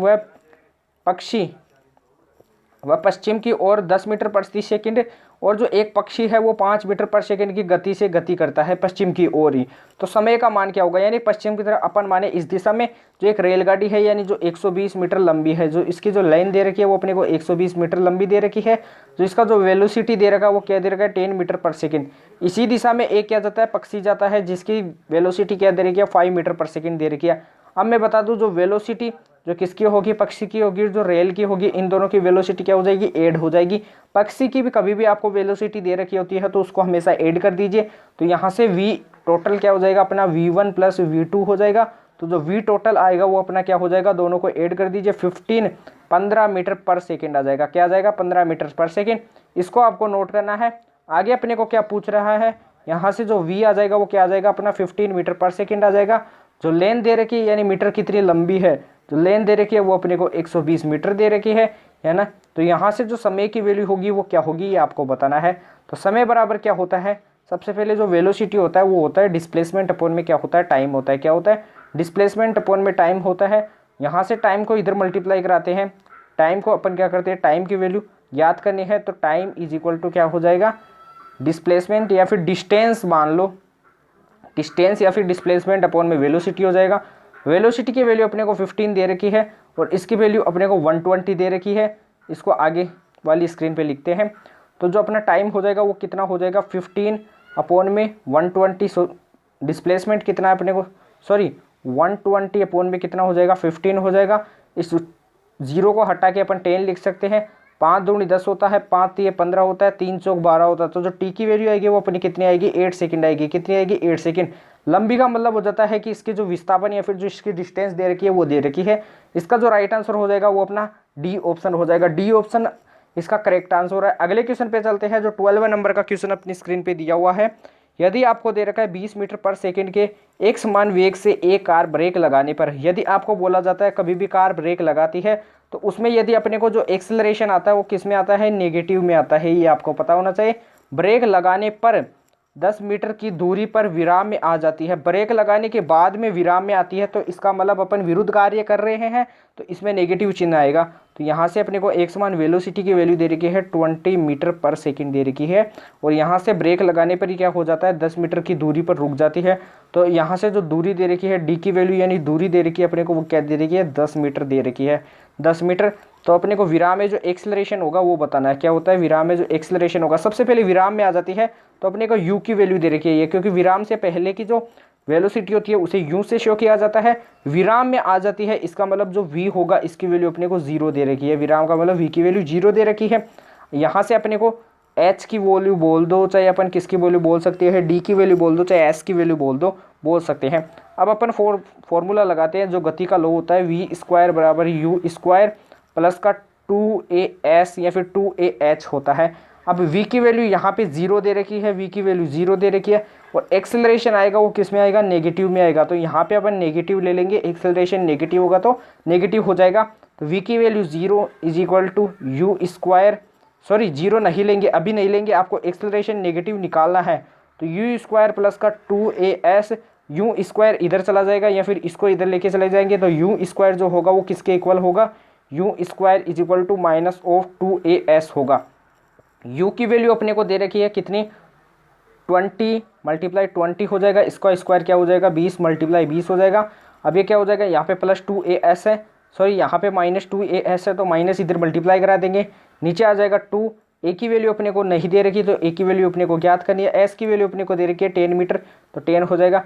वह पश्चिम की ओर 10 मीटर प्रति सेकंड और जो एक पक्षी है वो 5 मीटर पर सेकंड की गति से गति करता है पश्चिम की ओर ही। तो समय का मान क्या होगा, यानी पश्चिम की तरफ अपन माने इस दिशा में जो एक रेलगाड़ी है यानी जो 120 मीटर लंबी है, जो इसकी जो लाइन दे रखी है वो अपने को 120 मीटर लंबी दे रखी है। जो इसका जो वेलोसिटी दे रखा है वो क्या दे रखा है 10 मीटर पर सेकेंड। इसी दिशा में एक क्या जाता है, पक्षी जाता है, जिसकी वेलोसिटी क्या दे रखी है 5 मीटर पर सेकेंड दे रखी है। अब मैं बता दूं, जो वेलोसिटी जो किसकी होगी, पक्षी की होगी, जो रेल की होगी, इन दोनों की वेलोसिटी क्या हो जाएगी, ऐड हो जाएगी। पक्षी की भी कभी भी आपको वेलोसिटी दे रखी होती है तो उसको हमेशा ऐड कर दीजिए। तो यहाँ से V टोटल क्या हो जाएगा अपना V1 प्लस V2 हो जाएगा। तो जो V टोटल आएगा वो अपना क्या हो जाएगा, दोनों को ऐड कर दीजिए, 15 मीटर पर सेकेंड आ जाएगा। क्या आ जाएगा 15 मीटर पर सेकेंड। इसको आपको नोट करना है। आगे अपने को क्या पूछ रहा है, यहाँ से जो V आ जाएगा वो क्या आ जाएगा अपना 15 मीटर पर सेकेंड आ जाएगा। जो लेंथ दे रखी है यानी मीटर कितनी लंबी है, जो लेंथ दे रखी है वो अपने को 120 मीटर दे रखी है ना। तो यहाँ से जो समय की वैल्यू होगी वो क्या होगी, ये आपको बताना है। तो समय बराबर क्या होता है, सबसे पहले जो वेलोसिटी होता है वो होता है डिस्प्लेसमेंट अपॉन में क्या होता है, टाइम होता है। क्या होता है, डिस्प्लेसमेंट अपॉन में टाइम होता है। यहाँ से टाइम को इधर मल्टीप्लाई कराते हैं, टाइम को अपन क्या करते हैं, टाइम की वैल्यू याद करनी है तो टाइम इज इक्वल टू क्या हो जाएगा, डिस्प्लेसमेंट या फिर डिस्टेंस मान लो, डिस्टेंस या फिर डिस्प्लेसमेंट अपॉन में वेलोसिटी हो जाएगा। वेलोसिटी की वैल्यू अपने को 15 दे रखी है और इसकी वैल्यू अपने को 120 दे रखी है। इसको आगे वाली स्क्रीन पे लिखते हैं। तो जो अपना टाइम हो जाएगा वो कितना हो जाएगा 15 अपॉन में 120। डिस्प्लेसमेंट कितना है अपने को, 120 अपॉन में कितना हो जाएगा 15 हो जाएगा। इस 0 को हटा के अपन 10 लिख सकते हैं। 5 दूनी 10 होता है, 5 3 15 होता है, 3 चौक 12 होता है। तो जो टी की वैल्यू आएगी वो अपनी कितनी आएगी, 8 सेकंड आएगी। कितनी आएगी, 8 सेकंड। लंबी का मतलब हो जाता है कि इसकी जो विस्थापन या फिर जो इसकी डिस्टेंस दे रखी है वो दे रखी है। इसका जो राइट आंसर हो जाएगा वो अपना डी ऑप्शन हो जाएगा। डी ऑप्शन इसका करेक्ट आंसर है। अगले क्वेश्चन पे चलते हैं, जो 12वें नंबर का क्वेश्चन अपनी स्क्रीन पे दिया हुआ है। यदि आपको दे रखा है 20 मीटर पर सेकंड के एक समान वेग से एक कार ब्रेक लगाने पर, यदि आपको बोला जाता है कभी भी कार ब्रेक लगाती है तो उसमें यदि अपने को जो एक्सेलरेशन आता है वो किस में आता है, नेगेटिव में आता है, ये आपको पता होना चाहिए। ब्रेक लगाने पर 10 मीटर की दूरी पर विराम में आ जाती है, ब्रेक लगाने के बाद में विराम में आती है, तो इसका मतलब अपन विरुद्ध कार्य कर रहे हैं, तो इसमें नेगेटिव चिन्ह आएगा। तो यहाँ से अपने को एक समान वेलोसिटी की वैल्यू दे रखी है 20 मीटर पर सेकंड दे रखी है, और यहाँ से ब्रेक लगाने पर ही क्या हो जाता है, 10 मीटर की दूरी पर रुक जाती है। तो यहाँ से जो दूरी दे रखी है डी की वैल्यू यानी दूरी दे रखी है अपने को, वो क्या दे रखी है, 10 मीटर दे रखी है, 10 मीटर। तो अपने को विराम में जो एक्सेलरेशन होगा वो बताना है, क्या होता है विराम में जो एक्सेलरेशन होगा, सबसे पहले विराम में आ जाती है, तो अपने को u की वैल्यू दे रखी है ये, क्योंकि विराम से पहले की जो वेलोसिटी होती है उसे u से शो किया जाता है, विराम में आ जाती है, इसका मतलब जो v होगा इसकी वैल्यू अपने को 0 दे रखी है, विराम का मतलब v की वैल्यू 0 दे रखी है। यहाँ से अपने को h की वैल्यू बोल दो, चाहे अपन किसकी वैल्यू बोल सकते हैं, d की वैल्यू बोल दो, चाहे s की वैल्यू बोल सकते हैं। अब अपन फॉर्मूला लगाते हैं, जो गति का लॉ होता है v स्क्वायर बराबर u स्क्वायर प्लस का 2as या फिर 2ah होता है। अब v की वैल्यू यहाँ पे 0 दे रखी है, v की वैल्यू 0 दे रखी है, और एक्सेलरेशन आएगा वो किस में आएगा, नेगेटिव में आएगा। तो यहाँ पे अपन नेगेटिव ले लेंगे, एक्सेलरेशन नेगेटिव होगा तो नेगेटिव हो जाएगा। तो v की value 0 is equal to u square, sorry 0 नहीं लेंगे, अभी नहीं लेंगे, आपको एक्सेलरेशन नेगेटिव निकालना है। तो यू स्क्वायर प्लस का 2as, यू स्क्वायर इधर चला जाएगा या फिर इसको इधर लेके चले जाएंगे, तो यू स्क्वायर जो होगा वो किसके इक्वल होगा, u square is equal to minus of 2as होगा। u की वैल्यू अपने को दे रखी है कितनी, 20 मल्टीप्लाई 20 हो जाएगा, इसका स्क्वायर क्या हो जाएगा, 20 मल्टीप्लाई 20 हो जाएगा। अब ये क्या हो जाएगा, यहाँ पे प्लस 2as है, सॉरी यहाँ पे माइनस 2as है, तो माइनस इधर मल्टीप्लाई करा देंगे, नीचे आ जाएगा 2। a की वैल्यू अपने को नहीं दे रखी, तो a की वैल्यू अपने को ज्ञात करनी है, s की वैल्यू अपने को दे रखी है 10 मीटर, तो 10 हो जाएगा।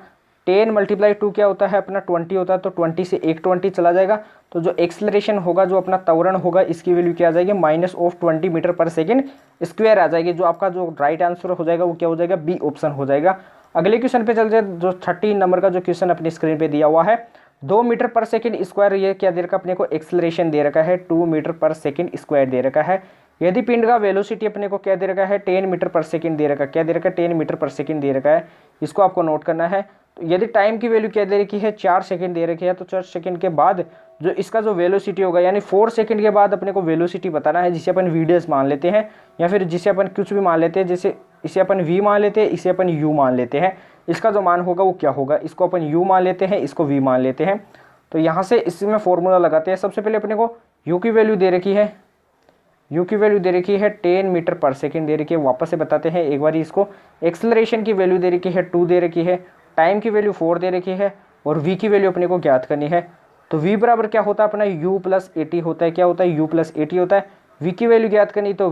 10 मल्टीप्लाई 2 क्या होता है अपना 20 होता है, तो 20 से एक 20 चला जाएगा, तो जो एक्सेलरेशन होगा, जो अपना त्वरण होगा, इसकी वैल्यू क्या आ जाएगी, माइनस ऑफ 20 मीटर पर सेकंड स्क्वायर आ जाएगी। जो आपका जो राइट आंसर हो जाएगा वो क्या हो जाएगा, बी ऑप्शन हो जाएगा। अगले क्वेश्चन पे चलते हैं, जो 13 नंबर का जो क्वेश्चन अपनी स्क्रीन पे दिया हुआ है, 2 मीटर पर सेकंड स्क्वायर, ये क्या दे रखा अपने को, एक्सेलरेशन दे रखा है 2 मीटर पर सेकंड स्क्वायर दे रखा है। यदि पिंड का वेलोसिटी अपने को क्या दे रखा है, 10 मीटर पर सेकंड दे रखा है, क्या दे रखा है, 10 मीटर पर सेकंड दे रखा है, इसको आपको नोट करना है। तो यदि टाइम की वैल्यू क्या दे रखी है, 4 सेकंड दे रखी है, तो 4 सेकंड के बाद जो इसका जो वेलोसिटी होगा, यानी 4 सेकंड के बाद अपने को वेलोसिटी बताना है, जिसे अपन वीडियस मान लेते हैं या फिर जिसे अपन कुछ भी मान लेते हैं, जैसे इसे अपन v मान लेते हैं, इसे अपन u मान लेते हैं, इसका जो मान होगा वो क्या होगा, इसको अपन u मान लेते हैं, इसको v मान लेते हैं। तो यहाँ से इसमें फॉर्मूला लगाते हैं। सबसे पहले अपने को u की वैल्यू दे रखी है, u की वैल्यू दे रखी है 10 मीटर पर सेकंड दे रखी है। वापस से बताते हैं एक बार इसको, एक्सेलरेशन की वैल्यू दे रखी है 2 दे रखी है, टाइम की वैल्यू 4 दे रखी है, और v की वैल्यू अपने को ज्ञात करनी है। तो v बराबर क्या होता है अपना, u प्लस 80 होता है, क्या होता है, u प्लस 80 होता है। v की वैल्यू ज्ञात करनी, तो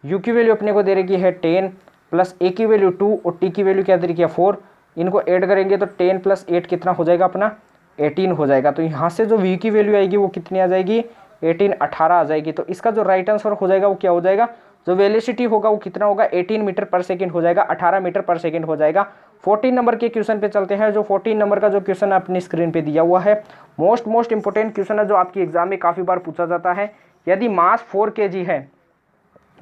u की वैल्यू अपने को दे रखी है 10 प्लस a की वैल्यू 2 और t की वैल्यू क्या दे रखी है 4, इनको ऐड करेंगे तो 10 प्लस 8 कितना हो जाएगा अपना, 18 हो जाएगा। तो यहाँ से जो v की वैल्यू आएगी वो कितनी आ जाएगी, 18 आ जाएगी। तो इसका जो राइट आंसर हो जाएगा वो क्या हो जाएगा, जो वेलोसिटी होगा वो कितना होगा, 18 मीटर पर सेकंड हो जाएगा, 18 मीटर पर सेकंड हो जाएगा। 14 नंबर के क्वेश्चन पे चलते हैं। जो 14 नंबर का जो क्वेश्चन अपनी स्क्रीन पे दिया हुआ है, मोस्ट इंपोर्टेंट क्वेश्चन है, जो आपकी एग्जाम में काफ़ी बार पूछा जाता है। यदि मास 4 kg है,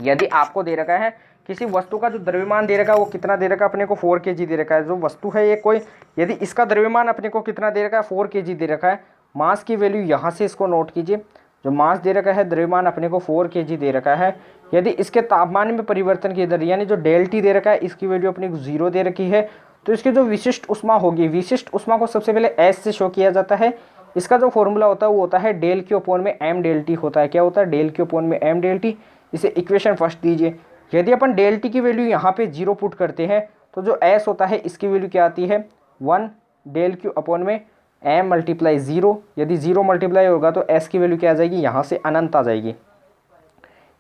यदि आपको दे रखा है किसी वस्तु का जो द्रव्यमान दे रखा है वो कितना दे रखा है अपने को, 4 kg दे रखा है। जो वस्तु है ये कोई, यदि इसका द्रव्यमान अपने को कितना दे रखा है, 4 kg दे रखा है, मास की वैल्यू यहाँ से इसको नोट कीजिए। जो मास दे रखा है, द्रव्यमान अपने को 4 kg दे रखा है। यदि इसके तापमान में परिवर्तन की दर यानी जो डेल्टी दे रखा है, इसकी वैल्यू अपने को 0 दे रखी है, तो इसकी जो विशिष्ट उष्मा होगी, विशिष्ट उष्मा को सबसे पहले एस से शो किया जाता है। इसका जो फॉर्मूला होता है वो होता है डेल क्यू अपॉन में एम डेल टी होता है। क्या होता है, डेल क्यू अपॉन में एम डेल टी। इसे इक्वेशन फर्स्ट दीजिए। यदि अपन डेल टी की वैल्यू यहाँ पे 0 पुट करते हैं, तो जो एस होता है इसकी वैल्यू क्या आती है, 1 डेल क्यू अपॉन में एम मल्टीप्लाई 0। यदि 0 मल्टीप्लाई होगा तो एस की वैल्यू क्या आ जाएगी, यहाँ से अनंत आ जाएगी,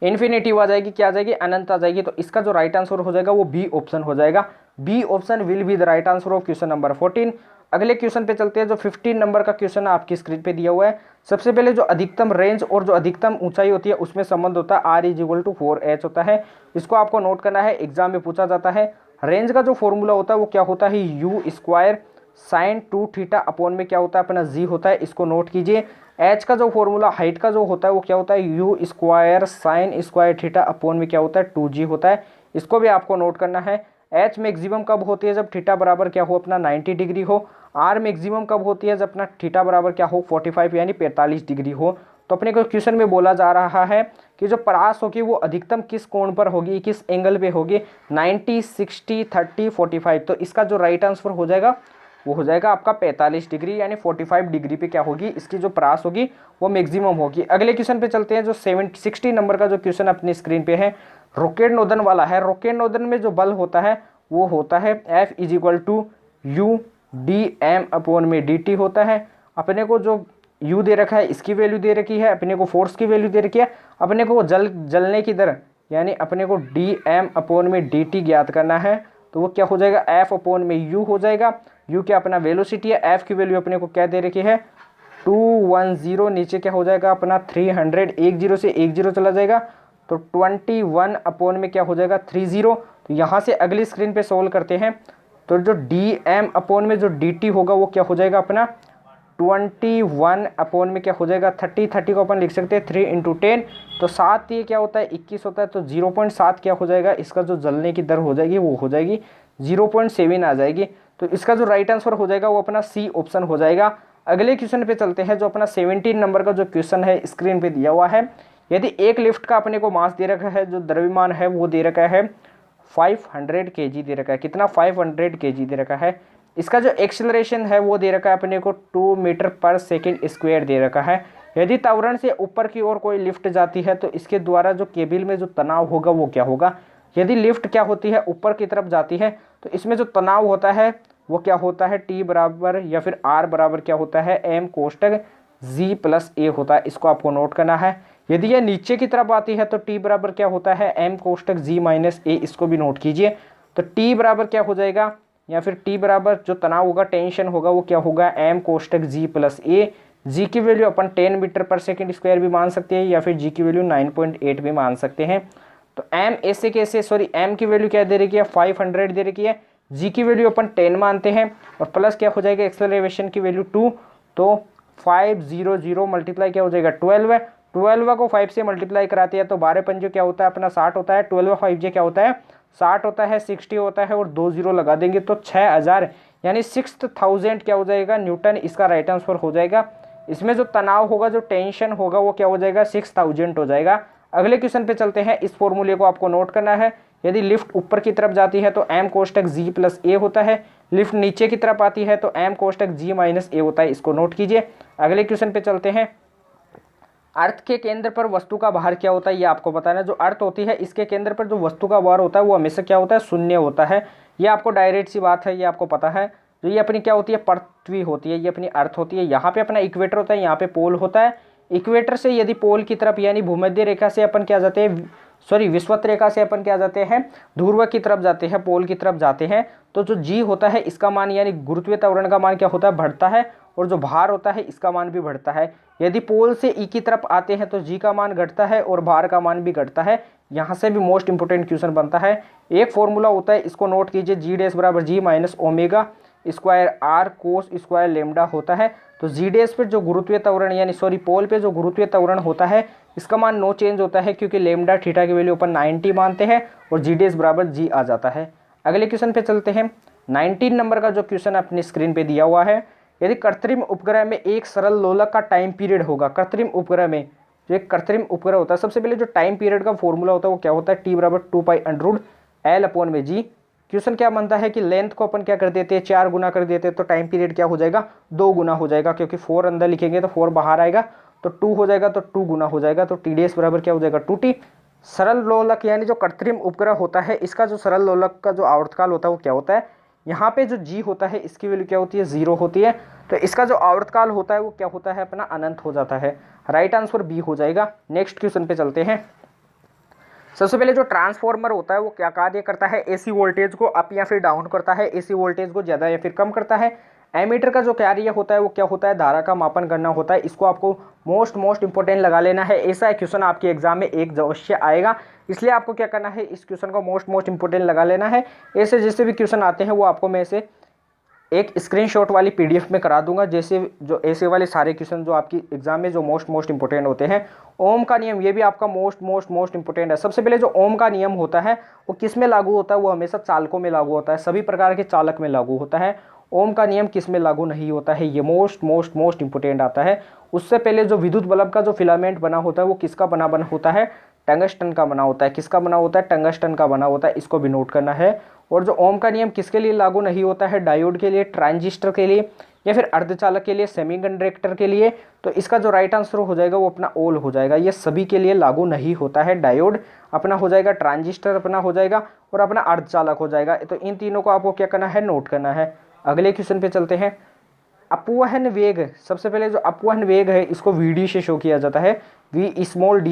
इन्फिनिटिव आ जाएगी, क्या आ जाएगी, अनंत आ जाएगी। तो इसका जो राइट आंसर हो जाएगा वो बी ऑप्शन हो जाएगा। B option will be the right answer of question number 14। अगले क्वेश्चन पे चलते हैं। जो 15 नंबर का क्वेश्चन आपकी स्क्रीन पे दिया हुआ है। सबसे पहले जो अधिकतम रेंज और जो अधिकतम ऊंचाई होती है उसमें संबंध होता है R = 4h होता है। इसको आपको नोट करना है, एग्जाम में पूछा जाता है। रेंज का जो फॉर्मूला होता है वो क्या होता है, u स्क्वायर साइन 2θ अपॉन में क्या होता है अपना g होता है। इसको नोट कीजिए। h का जो फॉर्मूला हाइट का जो होता है वो क्या होता है, u square sine square theta upon में क्या होता है 2g होता है। इसको भी आपको नोट करना है। h मैक्सिमम कब होती है, जब थीटा बराबर क्या हो अपना 90 डिग्री हो। r मैक्सिमम कब होती है, जब अपना थीटा बराबर क्या हो 45 यानी 45 डिग्री हो। तो अपने को क्वेश्चन में बोला जा रहा है कि जो परास होगी वो अधिकतम किस कोण पर होगी, किस एंगल पे होगी, 90, 60, 30, 45। तो इसका जो राइट आंसर हो जाएगा वो हो जाएगा आपका 45 डिग्री, यानी 45 डिग्री पे क्या होगी, इसकी जो परास होगी वो मैक्सिमम होगी। अगले क्वेश्चन पे चलते हैं, जो 60 नंबर का जो क्वेश्चन अपनी स्क्रीन पे है, रॉकेट नोदन वाला है। रॉकेट नोदन में जो बल होता है वो होता है F = U dm/dt होता है। अपने को जो U दे रखा है इसकी वैल्यू दे रखी है, अपने को फोर्स की वैल्यू दे रखी है, अपने को जलने की दर यानी अपने को dm/dt ज्ञात करना है। तो वो क्या हो जाएगा, F/u हो जाएगा। U क्या अपना वेलोसिटी है, F की वैल्यू अपने को क्या दे रखी है 210, नीचे क्या हो जाएगा अपना 300, 10 से 10 चला जाएगा तो 21 में क्या हो जाएगा 30। तो यहाँ से अगली स्क्रीन पे सोल्व करते हैं, तो जो dm/ में जो dt होगा वो क्या हो जाएगा अपना 21 में क्या हो जाएगा 30 को अपन लिख सकते हैं 3 × 10, तो 7 ये क्या होता है 21 होता है, तो 0.7 क्या हो जाएगा, इसका जो जलने की दर हो जाएगी वो हो जाएगी 0.7 आ जाएगी। तो इसका जो राइट आंसर हो जाएगा वो अपना सी ऑप्शन हो जाएगा। अगले क्वेश्चन पे चलते हैं, जो अपना 17 नंबर का जो क्वेश्चन है स्क्रीन पे दिया हुआ है। यदि एक लिफ्ट का अपने को मास दे रखा है, जो द्रव्यमान है वो दे रखा है 500 kg दे रखा है, कितना 500 kg दे रखा है। इसका जो एक्सेलरेशन है वो दे रखा है अपने को 2 मीटर/सेकंड दे रखा है। यदि त्वरण से ऊपर की ओर कोई लिफ्ट जाती है तो इसके द्वारा जो केबिल में जो तनाव होगा वो क्या होगा। यदि लिफ्ट क्या होती है ऊपर की तरफ जाती है तो इसमें जो तनाव होता है वो क्या होता है T बराबर या फिर R बराबर क्या होता है M कोष्टक G + A होता है, इसको आपको नोट करना है। यदि यह नीचे की तरफ आती है तो T बराबर क्या होता है M कोष्टक G - A, इसको भी नोट कीजिए। तो T बराबर क्या हो जाएगा, या फिर T बराबर जो तनाव होगा, टेंशन होगा, वो क्या होगा M कोष्टक G + A। G की वैल्यू अपन 10 मीटर/सेकंड भी मान सकते हैं या फिर G की वैल्यू 9.8 भी मान सकते हैं। तो M की वैल्यू क्या दे रखी है 500 दे रखी है, G की वैल्यू अपन 10 मानते हैं और प्लस क्या हो जाएगा एक्सेलरेशन की वैल्यू 2, तो 500 मल्टीप्लाई क्या हो जाएगा 12 है। 12 को 5 से मल्टीप्लाई कराते हैं तो 12 पंजे क्या होता है अपना 60 होता है, 12 5 क्या होता है 60 होता है, 60 होता है और 2 0 लगा देंगे तो 6000 यानी 6000 क्या हो जाएगा न्यूटन, इसका राइट आंसर हो जाएगा। इसमें जो तनाव होगा, जो टेंशन होगा वो क्या हो जाएगा 6000 हो जाएगा। अगले क्वेश्चन पे चलते हैं, इस फॉर्मूले को आपको नोट करना है। यदि लिफ्ट ऊपर की तरफ जाती है तो M कोष्टक G + A होता है, लिफ्ट नीचे की तरफ आती है तो M कोष्टक G - A होता है, इसको नोट कीजिए। अगले क्वेश्चन पे चलते हैं, अर्थ के केंद्र पर वस्तु का भार क्या होता है ये आपको बताना है। जो अर्थ होती है इसके केंद्र पर जो वस्तु का भार होता है वो हमेशा क्या होता है 0 होता है। ये आपको डायरेक्ट सी बात है, ये आपको पता है। जो ये अपनी क्या होती है पृथ्वी होती है, ये अपनी अर्थ होती है। यहाँ पे अपना इक्वेटर होता है, यहाँ पे पोल होता है। इक्वेटर से यदि पोल की तरफ यानी भूमध्य रेखा से अपन क्या जाते हैं, विषुवत रेखा से अपन क्या जाते हैं ध्रुव की तरफ जाते हैं, पोल की तरफ जाते हैं। तो जो जी होता है इसका मान यानी गुरुत्वीय त्वरण का मान क्या होता है बढ़ता है, और जो भार होता है इसका मान भी बढ़ता है। यदि पोल से ई की तरफ आते हैं तो जी का मान घटता है और भार का मान भी घटता है। यहाँ से भी मोस्ट इंपोर्टेंट क्वेश्चन बनता है, एक फॉर्मूला होता है, इसको नोट कीजिए, G' = G - omega square R cos square lambda होता है। तो G' पे जो गुरुत्वीय त्वरण यानी पोल पे जो गुरुत्वीय त्वरण होता है इसका मान नो चेंज होता है, क्योंकि लैम्डा थीटा की वैल्यू अपन 90 मानते हैं और G' बराबर G आ जाता है। अगले क्वेश्चन पे चलते हैं, 19 नंबर का जो क्वेश्चन अपनी स्क्रीन पे दिया हुआ है। यदि कृत्रिम उपग्रह में एक सरल लोलक का टाइम पीरियड होगा, कृत्रिम उपग्रह में जो एक कृत्रिम उपग्रह होता है, सबसे पहले जो टाइम पीरियड का फॉर्मूला होता है वो क्या होता है T बराबर 2π√L/g। क्वेश्चन क्या बनता है कि लेंथ को अपन क्या कर देते हैं 4 गुना कर देते हैं, तो टाइम पीरियड क्या हो जाएगा 2 गुना हो जाएगा, क्योंकि 4 अंदर लिखेंगे तो 4 बाहर आएगा तो 2 हो जाएगा, तो 2 गुना हो जाएगा। तो T' बराबर क्या हो जाएगा 2T। सरल लोलक यानी जो कृत्रिम उपग्रह होता है इसका जो सरल लोलक का जो आवर्तकाल होता है वो क्या होता है, यहाँ पे जो G होता है इसकी वैल्यू क्या होती है 0 होती है, तो इसका जो आवर्तकाल होता है वो क्या होता है अपना अनंत हो जाता है। राइट आंसर बी हो जाएगा। नेक्स्ट क्वेश्चन पे चलते हैं। सबसे पहले जो ट्रांसफार्मर होता है वो क्या कार्य करता है, एसी वोल्टेज को अप या फिर डाउन करता है, एसी वोल्टेज को ज़्यादा या फिर कम करता है। एमीटर का जो कार्य होता है वो क्या होता है, धारा का मापन करना होता है। इसको आपको मोस्ट इंपोर्टेंट लगा लेना है, ऐसा क्वेश्चन आपके एग्जाम में एक अवश्य आएगा, इसलिए आपको क्या करना है इस क्वेश्चन को मोस्ट इंपोर्टेंट लगा लेना है। ऐसे जैसे भी क्वेश्चन आते हैं वो आपको मैं ऐसे एक स्क्रीनशॉट वाली पीडीएफ में करा दूंगा, जैसे जो ऐसे वाले सारे क्वेश्चन जो आपकी एग्जाम में जो मोस्ट इंपोर्टेंट होते हैं। ओम का नियम ये भी आपका मोस्ट इंपोर्टेंट है। सबसे पहले जो ओम का नियम होता है वो किस में लागू होता है, वो हमेशा चालकों में लागू होता है, सभी प्रकार के चालक में लागू होता है। ओम का नियम किस में लागू नहीं होता है, ये मोस्ट इंपोर्टेंट आता है। उससे पहले जो विद्युत बल्ब का जो फिलामेंट बना होता है वो किसका बना होता है, टंगस्टन का बना होता है। किसका बना होता है, टंगस्टन का बना होता है, इसको भी नोट करना है। और जो ओम का नियम किसके लिए लागू नहीं होता है, डायोड के लिए, ट्रांजिस्टर के लिए या फिर अर्धचालक के लिए, सेमीकंडक्टर के लिए, तो इसका जो राइट आंसर हो जाएगा वो अपना ओल हो जाएगा। ये सभी के लिए लागू नहीं होता है। डायोड अपना हो जाएगा, ट्रांजिस्टर अपना हो जाएगा और अपना अर्धचालक हो जाएगा। तो इन तीनों को आपको क्या करना है, नोट करना है। अगले क्वेश्चन पे चलते हैं। अपवहन वेग, सबसे पहले जो अपवहन वेग है इसको वी से शो किया जाता है, वी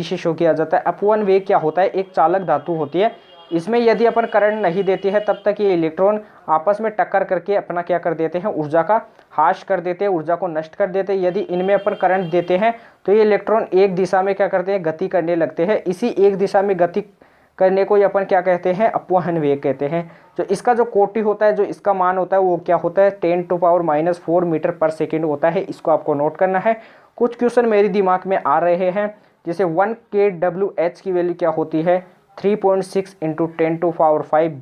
से शो किया जाता है। अपवहन वेग क्या होता है, एक चालक धातु होती है, इसमें यदि अपन करंट नहीं देती है तब तक ये इलेक्ट्रॉन आपस में टक्कर करके अपना क्या कर देते हैं, ऊर्जा का ह्रास कर देते हैं, ऊर्जा को नष्ट कर देते हैं। यदि इनमें अपन करंट देते हैं तो ये इलेक्ट्रॉन एक दिशा में क्या करते हैं, गति करने लगते हैं। इसी एक दिशा में गति करने को अपन क्या कहते हैं, अपवहन वेग कहते हैं। जो इसका जो कोटि होता है, जो इसका मान होता है वो क्या होता है, 10⁻⁻⁴ मीटर पर सेकेंड होता है। इसको आपको नोट करना है। कुछ क्वेश्चन मेरे दिमाग में आ रहे हैं, जैसे 1 kWh की वैल्यू क्या होती है, 3.6 × 10⁵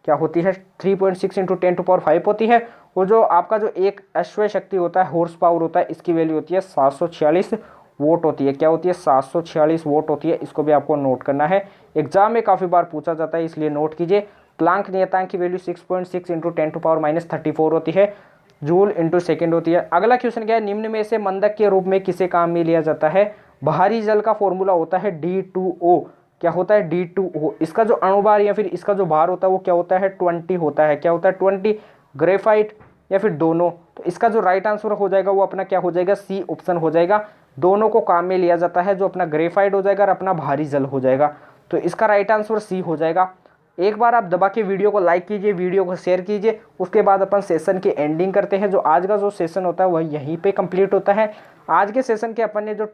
क्या होती है, 3.6 × 10⁵ होती है। और जो आपका जो एक अश्व शक्ति होता है, हॉर्स पावर होता है, इसकी वैल्यू होती है 746 वोट होती है। क्या होती है, 746 वोट होती है। इसको भी आपको नोट करना है, एग्जाम में काफ़ी बार पूछा जाता है, इसलिए नोट कीजिए। प्लांक नियतांक की वैल्यू 6.6 × 10⁻34 होती है, जूल × सेकेंड होती है। अगला क्वेश्चन क्या है, निम्न में से मंदक के रूप में किसे काम में लिया जाता है। भारी जल का फॉर्मूला होता है D2O। क्या होता है, D2O। इसका जो अणुभार या फिर इसका जो भार होता है वो क्या होता है, 20 होता है। क्या होता है, 20। ग्रेफाइट या फिर दोनों, तो इसका जो राइट आंसर हो जाएगा वो अपना क्या हो जाएगा, सी ऑप्शन हो जाएगा। दोनों को काम में लिया जाता है, जो अपना ग्रेफाइट हो जाएगा और अपना भारी जल हो जाएगा। तो इसका राइट आंसर सी हो जाएगा। एक बार आप दबा के वीडियो को लाइक कीजिए, वीडियो को शेयर कीजिए। उसके बाद अपन सेशन की एंडिंग करते हैं। जो आज का जो सेशन होता है वह यहीं पे कंप्लीट होता है। आज के सेशन के अपन ने जो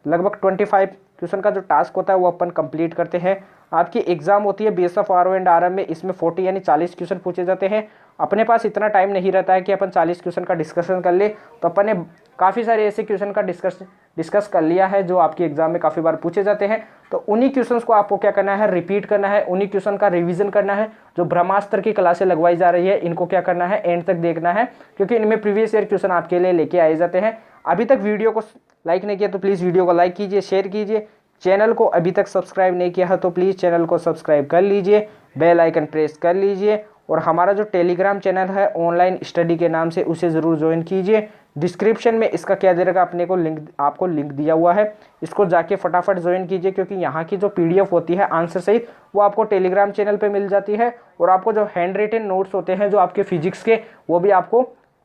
लगभग 25 क्वेश्चन का जो टास्क होता है वो अपन कंप्लीट करते हैं। आपकी एग्जाम होती है बीएसएफ आरओ एंड आरएम में, इसमें 40 यानी 40 क्वेश्चन पूछे जाते हैं। अपने पास इतना टाइम नहीं रहता है कि अपन 40 क्वेश्चन का डिस्कशन कर ले, तो अपन ने काफ़ी सारे ऐसे क्वेश्चन का डिस्कस कर लिया है जो आपकी एग्जाम में काफ़ी बार पूछे जाते हैं। तो उन्हीं क्वेश्चंस को आपको क्या करना है, रिपीट करना है, उन्हीं क्वेश्चन का रिवीजन करना है। जो ब्रह्मास्त्र की क्लासें लगवाई जा रही है इनको क्या करना है, एंड तक देखना है, क्योंकि इनमें प्रीवियस ईयर क्वेश्चन आपके लिए लेके आए जाते हैं। अभी तक वीडियो को लाइक नहीं किया तो प्लीज़ वीडियो को लाइक कीजिए, शेयर कीजिए। चैनल को अभी तक सब्सक्राइब नहीं किया है तो प्लीज़ चैनल को सब्सक्राइब कर लीजिए, बेल आइकन प्रेस कर लीजिए। और हमारा जो टेलीग्राम चैनल है ऑनलाइन स्टडी के नाम से, उसे ज़रूर ज्वाइन कीजिए। डिस्क्रिप्शन में इसका क्या दे रखा अपने को आपको लिंक दिया हुआ है, इसको जाके फटाफट ज्वाइन कीजिए, क्योंकि यहाँ की जो PDF होती है आंसर सहित वो आपको टेलीग्राम चैनल पे मिल जाती है। और आपको जो हैंड रिटन नोट्स होते हैं जो आपके फिजिक्स के, वो भी आपको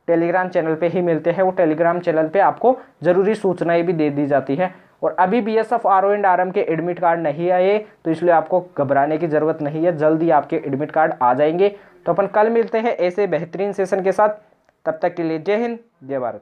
टेलीग्राम चैनल पे ही मिलते हैं। वो टेलीग्राम चैनल पे आपको ज़रूरी सूचनाएं भी दे दी जाती है। और अभी BSF आरओ एंड आरएम के एडमिट कार्ड नहीं आए, तो इसलिए आपको घबराने की ज़रूरत नहीं है, जल्दी आपके एडमिट कार्ड आ जाएंगे। तो अपन कल मिलते हैं ऐसे बेहतरीन सेशन के साथ। तब तक के लिए जय हिंद, जय भारत।